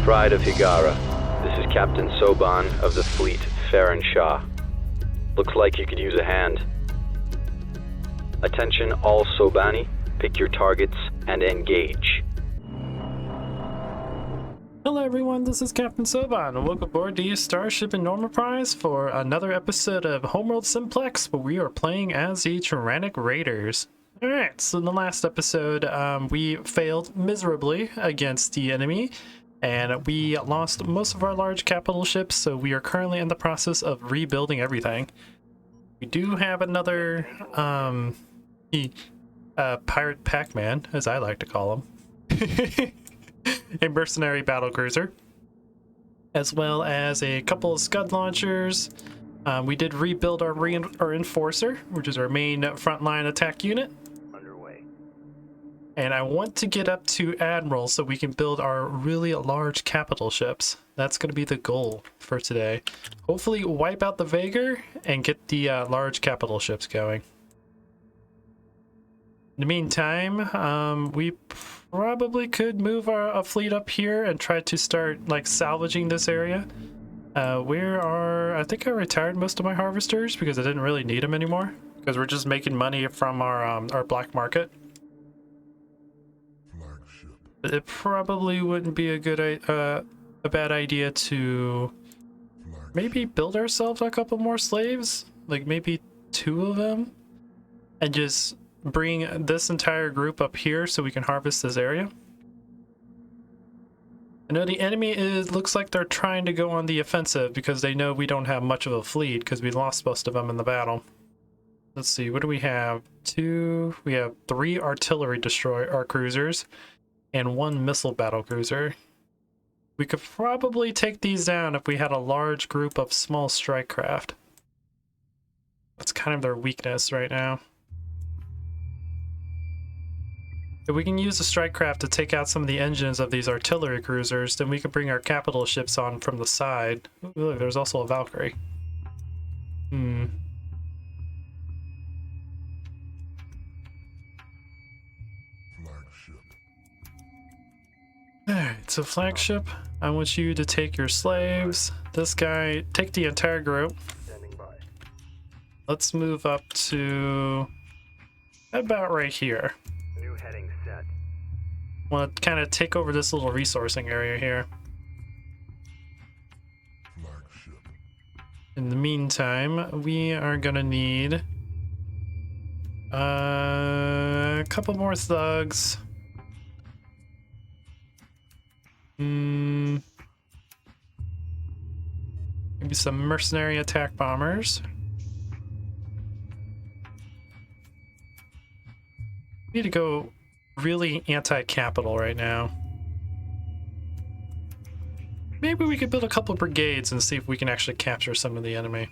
Pride of Higara. This is Captain Soban of the fleet, Farron Shah. Looks like you could use a hand. Attention all Sobani, pick your targets and engage. Hello everyone, this is Captain Soban, and welcome aboard the Starship Prize for another episode of Homeworld Simplex, where we are playing as the Turanic Raiders. Alright, so in the last episode, we failed miserably against the enemy, and we lost most of our large capital ships, so we are currently in the process of rebuilding everything. We do have another, Pirate Pac-Man, as I like to call him. A mercenary battlecruiser, as well as a couple of scud launchers. We did rebuild our enforcer, which is our main frontline attack unit. Underway. And I want to get up to admiral so we can build our really large capital ships. That's going to be the goal for today. Hopefully wipe out the Vaygr and get the large capital ships going. In the meantime, we probably could move a fleet up here and try to start like salvaging this area. I think I retired most of my harvesters because I didn't really need them anymore, because we're just making money from our black market. But it probably wouldn't be a bad idea to maybe build ourselves a couple more slaves, like maybe 2 of them, and just bring this entire group up here so we can harvest this area. I know the enemy looks like they're trying to go on the offensive because they know we don't have much of a fleet because we lost most of them in the battle. Let's see, what do we have? We have 3 artillery cruisers and 1 missile battle cruiser. We could probably take these down if we had a large group of small strike craft. That's kind of their weakness right now. If we can use the strike craft to take out some of the engines of these artillery cruisers, then we can bring our capital ships on from the side. Ooh, look, there's also a Valkyrie. Alright, so flagship, I want you to take your slaves. This guy, take the entire group. Let's move up to about right here. Heading set. Want to kind of take over this little resourcing area here. In the meantime, we are gonna need a couple more thugs. Maybe some mercenary attack bombers. Need to go really anti-capital right now. Maybe we could build a couple brigades and see if we can actually capture some of the enemy.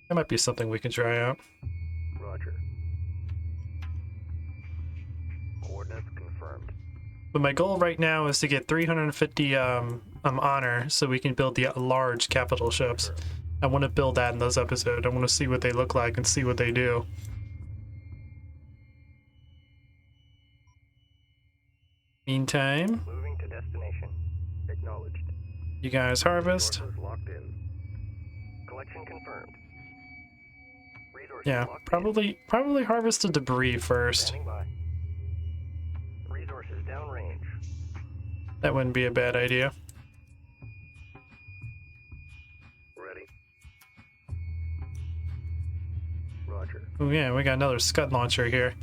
That might be something we can try out. Roger. Coordinates confirmed. But my goal right now is to get 350 honor so we can build the large capital ships. I want to build that in this episode. I want to see what they look like and see what they do. Meantime, Moving to destination. Acknowledged. you guys harvest. Resources locked in. Collection confirmed. Resources Yeah, locked probably harvest the debris in. first. Standing by. Resources downrange. That wouldn't be a bad idea. Ready. Roger. Oh yeah, we got another scud launcher here.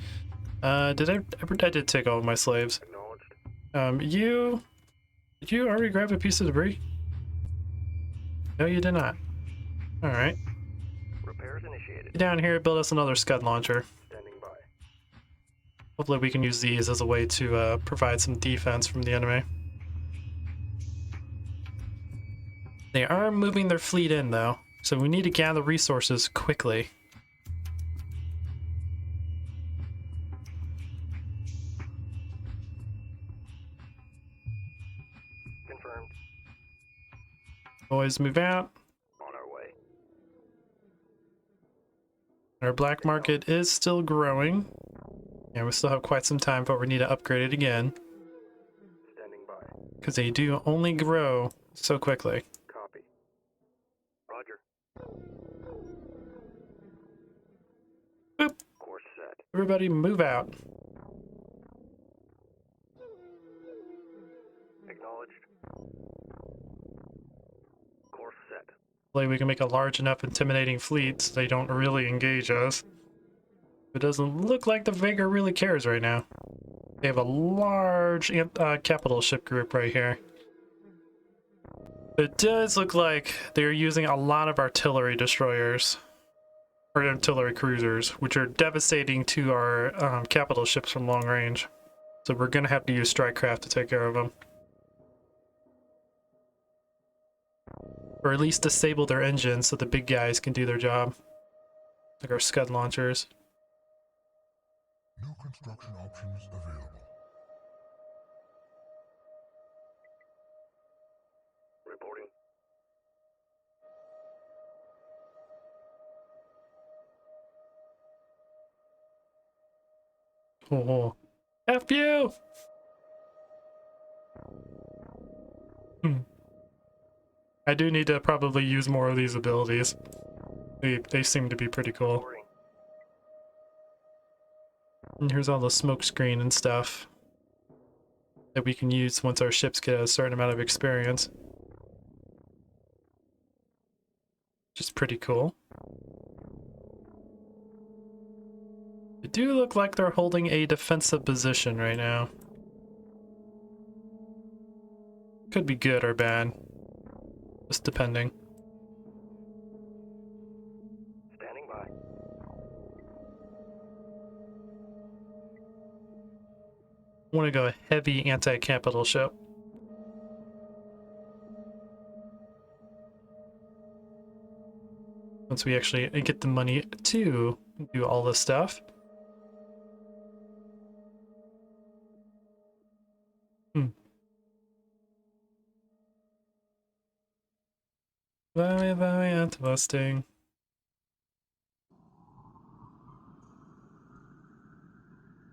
I did take all of my slaves. Acknowledged. Did you already grab a piece of debris? No, you did not. Alright. Repairs initiated. Get down here, build us another scud launcher. Standing by. Hopefully we can use these as a way to provide some defense from the enemy. They are moving their fleet in though, so we need to gather resources quickly. Confirmed. Boys, move out. On our way. Our black market is still growing. Yeah, we still have quite some time, but we need to upgrade it again. Standing by. because they do only grow so quickly. Copy. Roger. Boop. Course set. Everybody move out. Acknowledged. Course set. Hopefully we can make a large enough intimidating fleet so they don't really engage us. It doesn't look like the Vaygr really cares right now. They have a large capital ship group right here. It does look like they're using a lot of artillery destroyers. Or artillery cruisers, which are devastating to our capital ships from long range. So we're going to have to use strike craft to take care of them. Or at least disable their engines so the big guys can do their job. Like our scud launchers. New construction options available. Reporting. Oh, F you! I do need to probably use more of these abilities. They seem to be pretty cool. Reporting. And here's all the smoke screen and stuff that we can use once our ships get a certain amount of experience. Which is pretty cool. They do look like they're holding a defensive position right now. Could be good or bad. Just depending. Standing by. I want to go heavy anti-capital ship. Once we actually get the money to do all this stuff. Very interesting.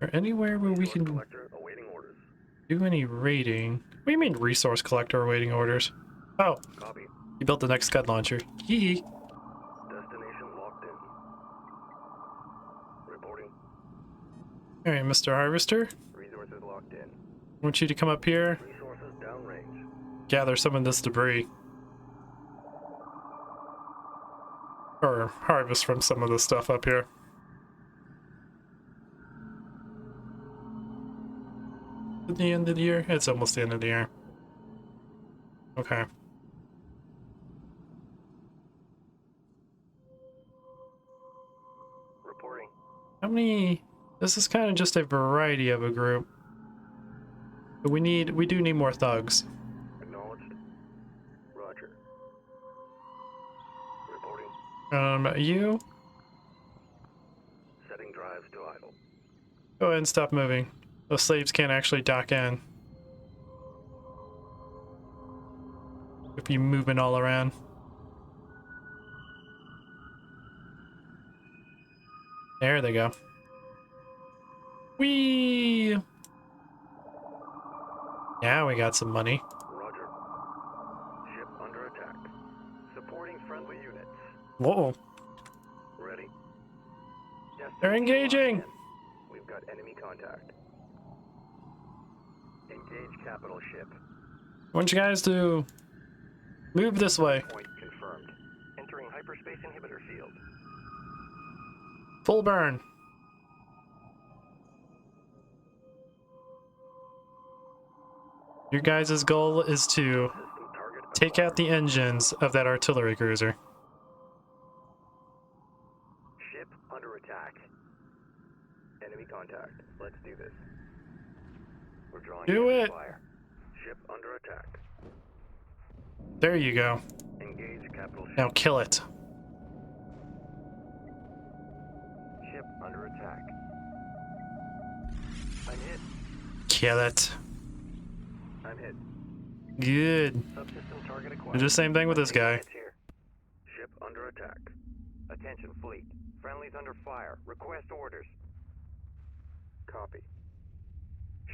Or anywhere where we can Collector awaiting orders. do any raiding. What do you mean resource collector awaiting orders? Oh, Copy. you built the next scud launcher. Yee. Destination locked in. Reporting. Alright, Mr. Harvester. Resources locked in. I want you to come up here, Resources downrange. gather some of this debris. Or harvest from some of the stuff up here. At the end of the year? It's almost the end of the year. Okay. Reporting. How many... This is kind of just a variety of a group. But we do need more thugs. Acknowledged. Roger. Reporting. You? Setting drives to idle. Go ahead and stop moving. Those slaves can't actually dock in. If you moving all around. There they go. Whee! Now we got some money. Roger. Ship under attack. Supporting friendly units. Whoa. Ready. They're engaging! locked in. We've got enemy contact. Engage capital ship. I want you guys to move this way. Point confirmed. Entering hyperspace inhibitor field. Full burn. Your guys' goal is to System target take out the engines of that artillery cruiser. Ship under attack. Enemy contact. Let's do this. We're drawing Do enemy it. fire. Ship under attack. There you go. Engage capital ship. Now kill it. Ship under attack. I'm hit. Kill it. I'm hit. Good. Subsystem target Do acquired. the same thing with this guy. It's here. Ship under attack. Attention fleet. Friendlies under fire. Request orders. Copy.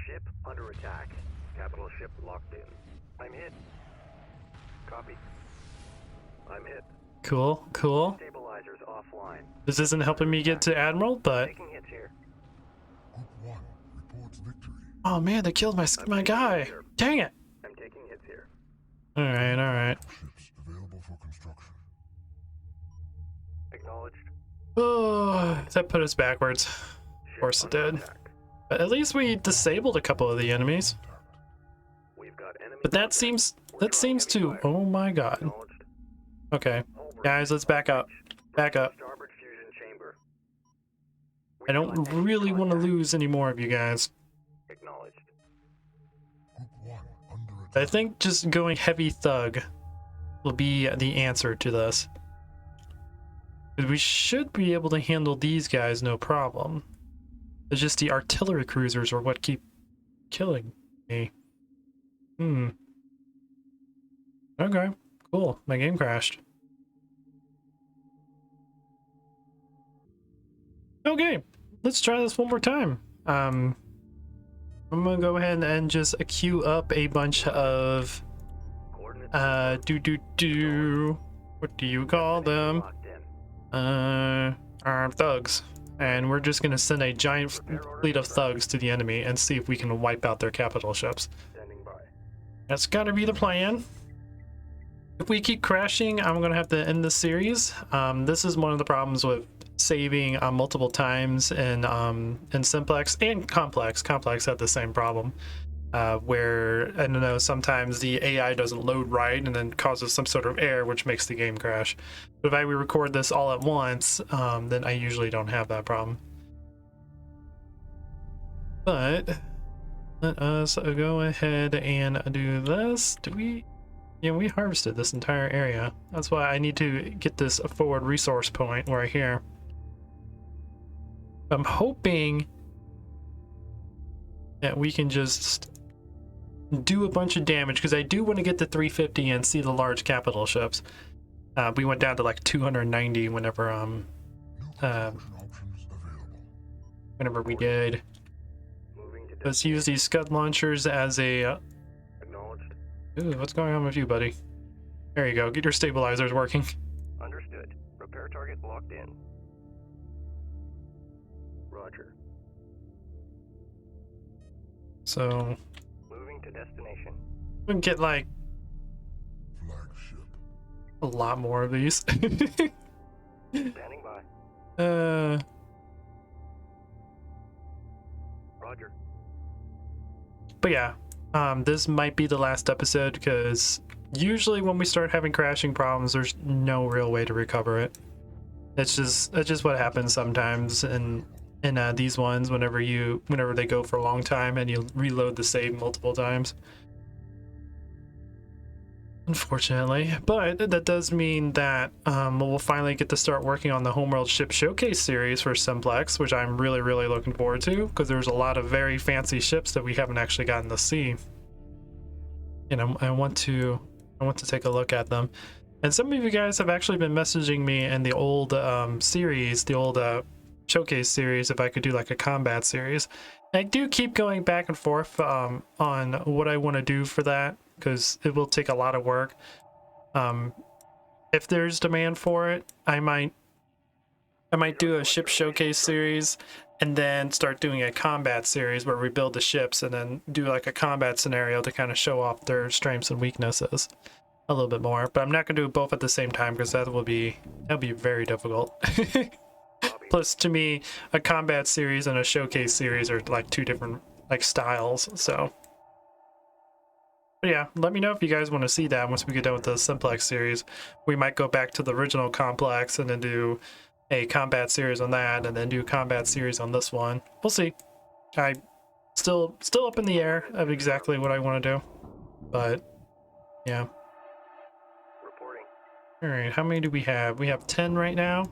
Ship under attack. Capital ship locked in. I'm hit. Copy. I'm hit. Cool, cool. Stabilizers offline. This isn't helping me get to Admiral, but... Taking hits here. Group 1 reports victory. Oh man, they killed my guy. Dang it. I'm taking hits here. Alright, alright. Ships available for construction. Acknowledged. Oh, that put us backwards. Of course it did. But at least we disabled a couple of the enemies. We've got enemy But that seems to... Oh my god. Acknowledged. Okay. Guys, let's back up. Back up. Starboard fusion chamber. I don't really want to lose any more of you guys. Acknowledged. Group 1 under I attack. think just going heavy thug will be the answer to this. We should be able to handle these guys no problem. It's just the artillery cruisers are what keep killing me. Okay, cool. My game crashed. Okay, let's try this one more time. I'm gonna go ahead and just queue up a bunch of what do you call them? Thugs. And we're just gonna send a giant fleet of thugs to the enemy and see if we can wipe out their capital ships. Standing by. That's gotta be the plan. If we keep crashing, I'm gonna have to end the series. This is one of the problems with saving multiple times in Simplex and Complex. Complex had the same problem. Where, I don't know, sometimes the AI doesn't load right and then causes some sort of error which makes the game crash. But if I record this all at once, then I usually don't have that problem. But let us go ahead and do this. Yeah, we harvested this entire area. That's why I need to get this forward resource point right here. I'm hoping that we can just do a bunch of damage, because I do want to get to 350 and see the large capital ships. We went down to like 290 whenever New construction options available. whenever we did. Moving to Let's use these scud launchers as a Acknowledged. ooh, what's going on with you, buddy? There you go, get your stabilizers working. Understood. Repair target locked in. Roger. So Moving to destination. we can get like Flagship. a lot more of these. Standing by. Roger. But yeah, this might be the last episode, because usually when we start having crashing problems, there's no real way to recover it. That's just what happens sometimes in these ones whenever they go for a long time and you reload the save multiple times. Unfortunately, but that does mean that we'll finally get to start working on the Homeworld Ship Showcase series for Simplex, which I'm really looking forward to, because there's a lot of very fancy ships that we haven't actually gotten to see. And I want to take a look at them. And some of you guys have actually been messaging me in the old series, the old Showcase series, if I could do like a combat series. And I do keep going back and forth on what I want to do for that, because it will take a lot of work. If there's demand for it, I might do a ship showcase series and then start doing a combat series where we build the ships and then do like a combat scenario to kind of show off their strengths and weaknesses a little bit more. But I'm not gonna do both at the same time, because that'll be very difficult. Plus, to me, a combat series and a showcase series are like two different like styles. So but yeah, let me know if you guys want to see that once we get done with the Simplex series. We might go back to the original Complex and then do a combat series on that, and then do a combat series on this one. We'll see. I still up in the air of exactly what I want to do. But yeah. Reporting. All right, how many do we have? We have 10 right now.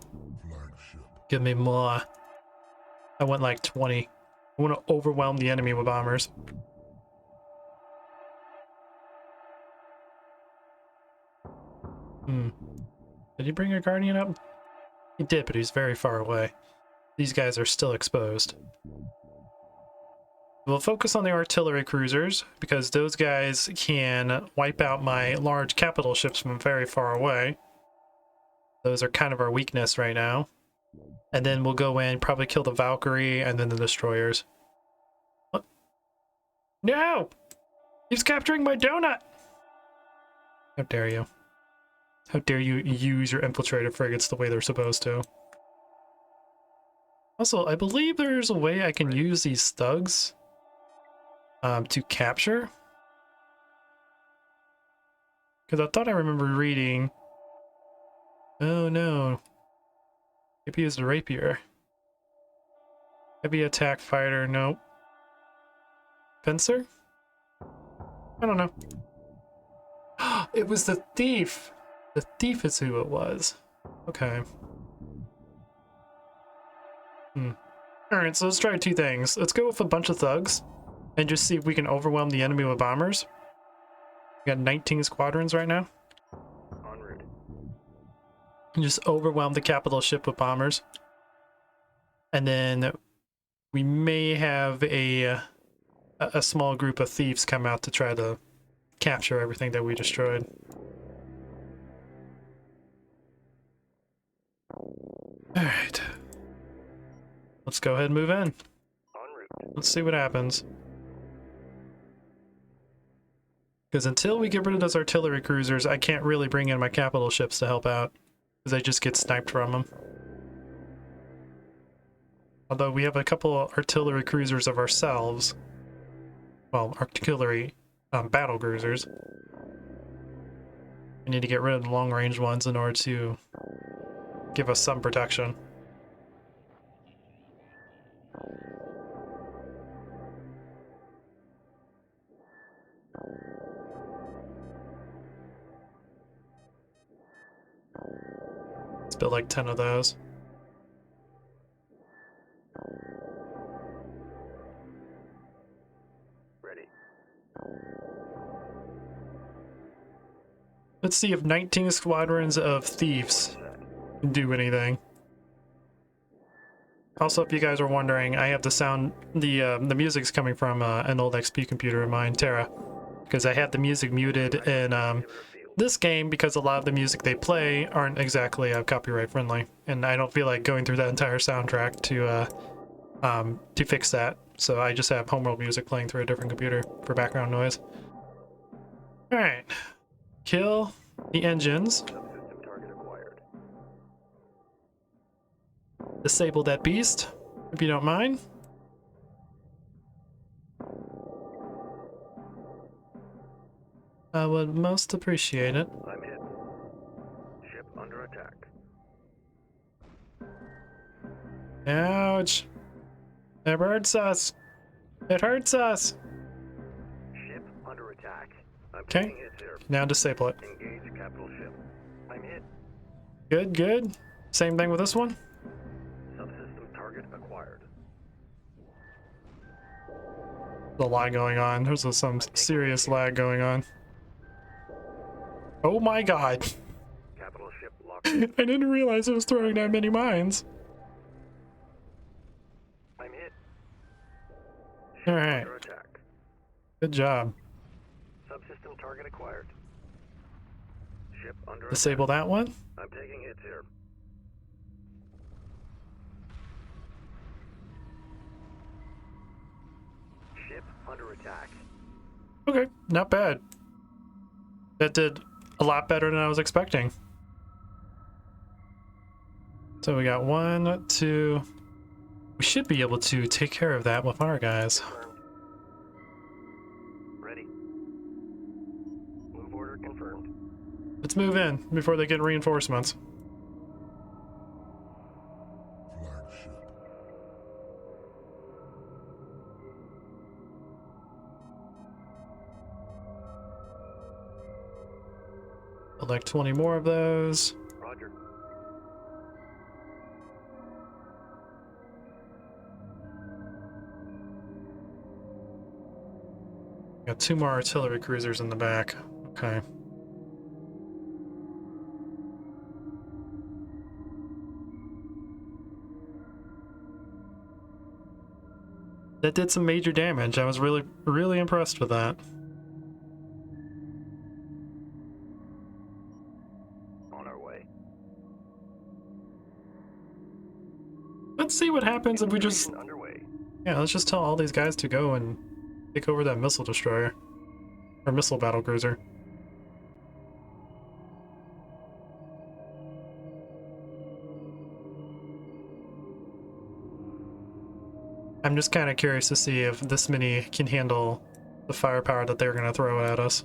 Flagship. Give me more. I want like 20. I want to overwhelm the enemy with bombers. Did he bring a Guardian up? He did, but he's very far away. These guys are still exposed. We'll focus on the artillery cruisers because those guys can wipe out my large capital ships from very far away. Those are kind of our weakness right now. And then we'll go in, probably kill the Valkyrie and then the destroyers. What? No! He's capturing my donut! How dare you? How dare you use your infiltrator frigates the way they're supposed to? Also, I believe there's a way I can use these thugs to capture. Because I thought I remember reading... Oh no. Maybe used a rapier. Heavy attack fighter, nope. Fencer? I don't know. It was the thief! The thief is who it was. Okay. Alright, so let's try two things. Let's go with a bunch of thugs and just see if we can overwhelm the enemy with bombers. We got 19 squadrons right now. En route. And just overwhelm the capital ship with bombers. And then we may have a small group of thieves come out to try to capture everything that we destroyed. Alright. Let's go ahead and move in. En route. Let's see what happens. Because until we get rid of those artillery cruisers, I can't really bring in my capital ships to help out. Because I just get sniped from them. Although we have a couple artillery cruisers of ourselves. Well, artillery battle cruisers. We need to get rid of the long-range ones in order to give us some protection. Let's build like 10 of those. Ready. Let's see if 19 squadrons of thieves can do anything. Also, if you guys are wondering, I have the sound, the music's coming from an old XP computer of mine, Terra, because I had the music muted in this game because a lot of the music they play aren't exactly copyright friendly, and I don't feel like going through that entire soundtrack to fix that. So I just have Homeworld music playing through a different computer for background noise. All right, kill the engines. Subsystem target acquired. Disable that beast, if you don't mind. I would most appreciate it. I'm hit. Ship under attack. Ouch. It hurts us. It hurts us. Ship under attack. I'm Okay. taking hits here. Now disable it. Engage capital ship. I'm hit. Good, good. Same thing with this one. Subsystem target acquired. There's a lot going on. There's some serious lag going on. Oh my god. Capital ship locked. I didn't realize it was throwing that many mines. I'm hit. Ship Alright. under attack. Good job. Subsystem target acquired. Ship under Disable that one. attack. I'm taking hits here. Ship under attack. Okay, not bad. That did a lot better than I was expecting. So we got 1, 2. We should be able to take care of that with our guys. Confirmed. Ready. Move order confirmed. Let's move in before they get reinforcements. Flagship. Elect 20 more of those. Roger. Got 2 more artillery cruisers in the back. Okay. that did some major damage. I was really impressed with that. On our way. Let's see what happens if we just... Infiltration underway. Yeah, let's just tell all these guys to go and take over that missile destroyer. Or missile battlecruiser. I'm just kind of curious to see if this mini can handle the firepower that they're going to throw at us.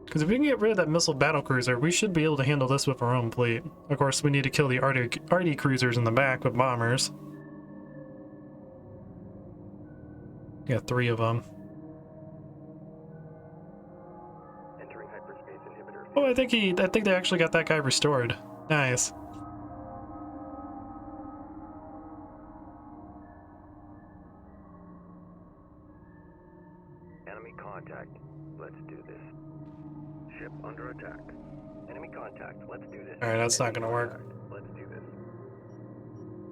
Because if we can get rid of that missile battlecruiser, we should be able to handle this with our own fleet. Of course, we need to kill the RD cruisers in the back with bombers. Got 3 of them. Entering hyperspace inhibitor. Oh, I think they actually got that guy restored. Nice. Enemy contact. Let's do this. Ship under attack. Enemy contact. Let's do this. Alright, that's not Enemy gonna work. contact. Let's do this.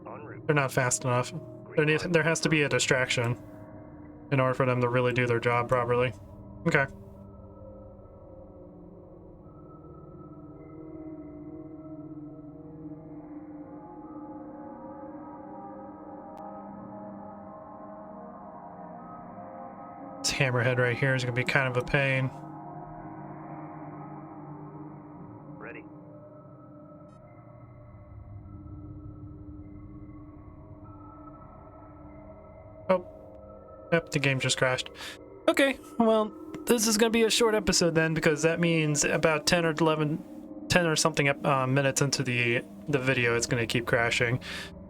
En route. They're not fast enough. There has to be a distraction in order for them to really do their job properly. Okay. This hammerhead right here is going to be kind of a pain. Ready. Oh. Yep, the game just crashed. Okay, well, this is going to be a short episode then, because that means about 10 or something minutes into the video, it's going to keep crashing.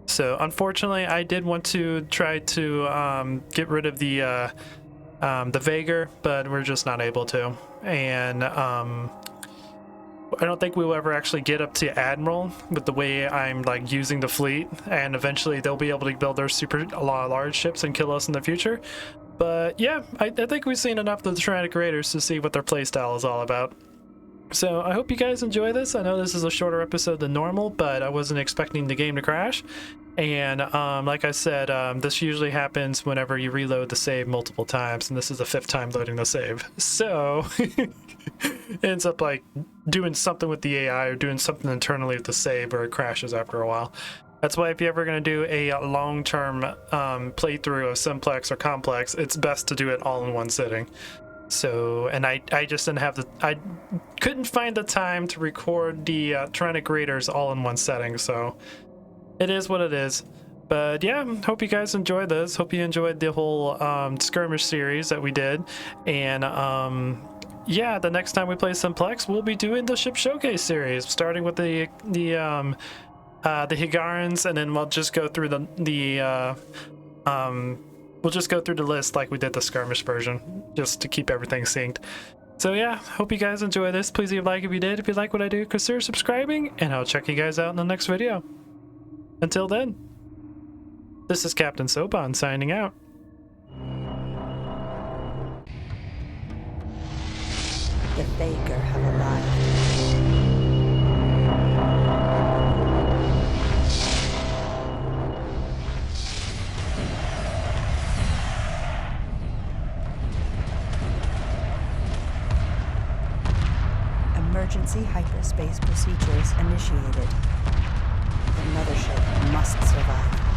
So, unfortunately, I did want to try to get rid of the Vaygr, but we're just not able to. And I don't think we'll ever actually get up to Admiral with the way I'm like using the fleet, and eventually they'll be able to build their super large ships and kill us in the future. But yeah, I think we've seen enough of the Turanic Raiders to see what their playstyle is all about. So I hope you guys enjoy this. I know this is a shorter episode than normal, but I wasn't expecting the game to crash. And like I said, this usually happens whenever you reload the save multiple times, and this is the 5th time loading the save. So it ends up like doing something with the AI or doing something internally with the save where it crashes after a while. That's why if you're ever going to do a long-term playthrough of Simplex or Complex, it's best to do it all in one sitting. So, and I just didn't have I couldn't find the time to record the Turanic Raiders all in one setting, so it is what it is. But yeah, hope you guys enjoyed this. Hope you enjoyed the whole skirmish series that we did. And yeah, the next time we play Simplex, we'll be doing the ship showcase series, starting with the Higarans, and then we'll just go through we'll just go through the list like we did the skirmish version, just to keep everything synced. So yeah, hope you guys enjoy this. Please leave a like if you did. If you like what I do, consider subscribing, and I'll check you guys out in the next video. Until then, this is Captain Soban signing out. The Vaygr have arrived. Emergency hyperspace procedures initiated. The mothership must survive.